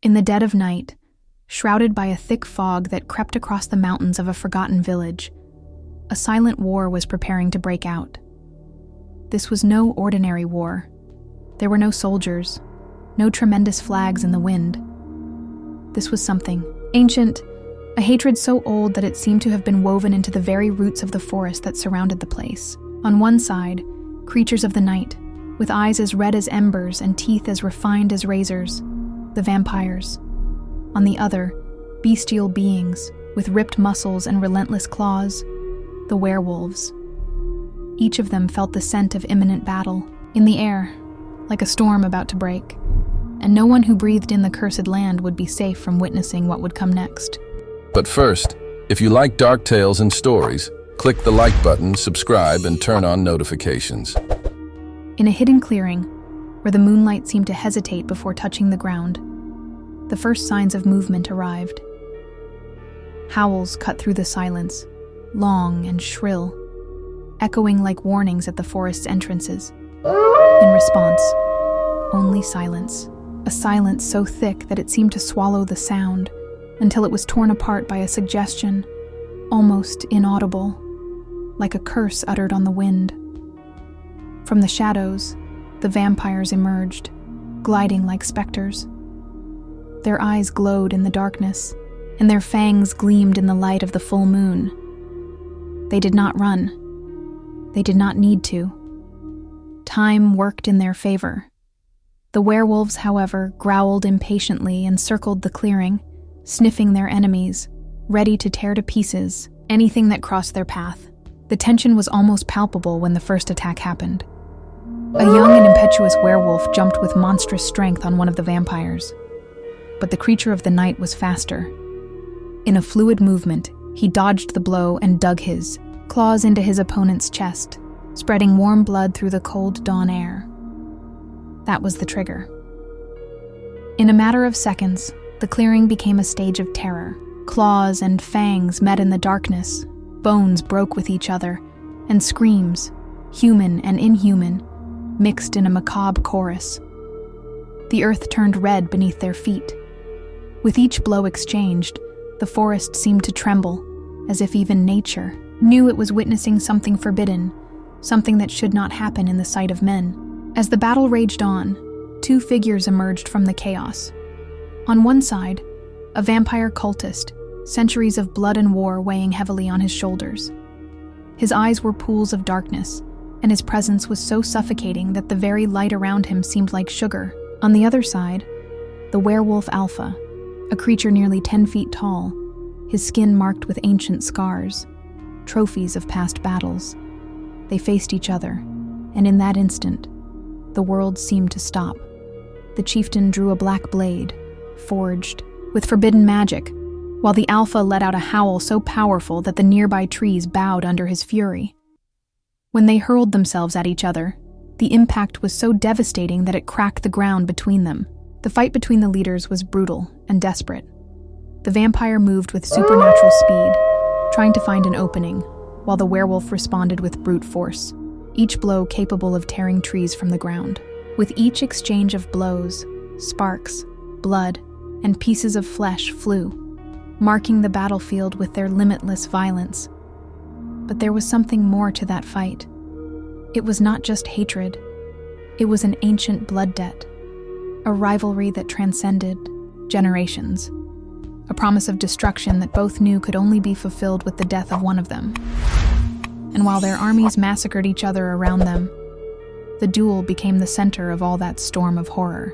In the dead of night, shrouded by a thick fog that crept across the mountains of a forgotten village, a silent war was preparing to break out. This was no ordinary war. There were no soldiers, no tremendous flags in the wind. This was something ancient, a hatred so old that it seemed to have been woven into the very roots of the forest that surrounded the place. On one side, creatures of the night, with eyes as red as embers and teeth as refined as razors, the vampires. On the other, bestial beings, with ripped muscles and relentless claws, the werewolves. Each of them felt the scent of imminent battle, in the air, like a storm about to break, and no one who breathed in the cursed land would be safe from witnessing what would come next. But first, if you like dark tales and stories, click the like button, subscribe, and turn on notifications. In a hidden clearing, where the moonlight seemed to hesitate before touching the ground, the first signs of movement arrived. Howls cut through the silence, long and shrill, echoing like warnings at the forest's entrances. In response, only silence. A silence so thick that it seemed to swallow the sound, until it was torn apart by a suggestion, almost inaudible, like a curse uttered on the wind. From the shadows, the vampires emerged, gliding like specters. Their eyes glowed in the darkness, and their fangs gleamed in the light of the full moon. They did not run. They did not need to. Time worked in their favor. The werewolves, however, growled impatiently and circled the clearing, sniffing their enemies, ready to tear to pieces anything that crossed their path. The tension was almost palpable when the first attack happened. A young and impetuous werewolf jumped with monstrous strength on one of the vampires. But the creature of the night was faster. In a fluid movement, he dodged the blow and dug his claws into his opponent's chest, spreading warm blood through the cold dawn air. That was the trigger. In a matter of seconds, the clearing became a stage of terror. Claws and fangs met in the darkness, bones broke with each other, and screams, human and inhuman, mixed in a macabre chorus. The earth turned red beneath their feet. With each blow exchanged, the forest seemed to tremble, as if even nature knew it was witnessing something forbidden, something that should not happen in the sight of men. As the battle raged on, two figures emerged from the chaos. On one side, a vampire cultist, centuries of blood and war weighing heavily on his shoulders. His eyes were pools of darkness, and his presence was so suffocating that the very light around him seemed like sugar. On the other side, the werewolf alpha, a creature nearly 10 feet tall, his skin marked with ancient scars, trophies of past battles. They faced each other, and in that instant, the world seemed to stop. The chieftain drew a black blade, forged with forbidden magic, while the alpha let out a howl so powerful that the nearby trees bowed under his fury. When they hurled themselves at each other, the impact was so devastating that it cracked the ground between them. The fight between the leaders was brutal and desperate. The vampire moved with supernatural speed, trying to find an opening, while the werewolf responded with brute force, each blow capable of tearing trees from the ground. With each exchange of blows, sparks, blood, and pieces of flesh flew, marking the battlefield with their limitless violence. But there was something more to that fight. It was not just hatred. It was an ancient blood debt, a rivalry that transcended generations, a promise of destruction that both knew could only be fulfilled with the death of one of them. And while their armies massacred each other around them, the duel became the center of all that storm of horror.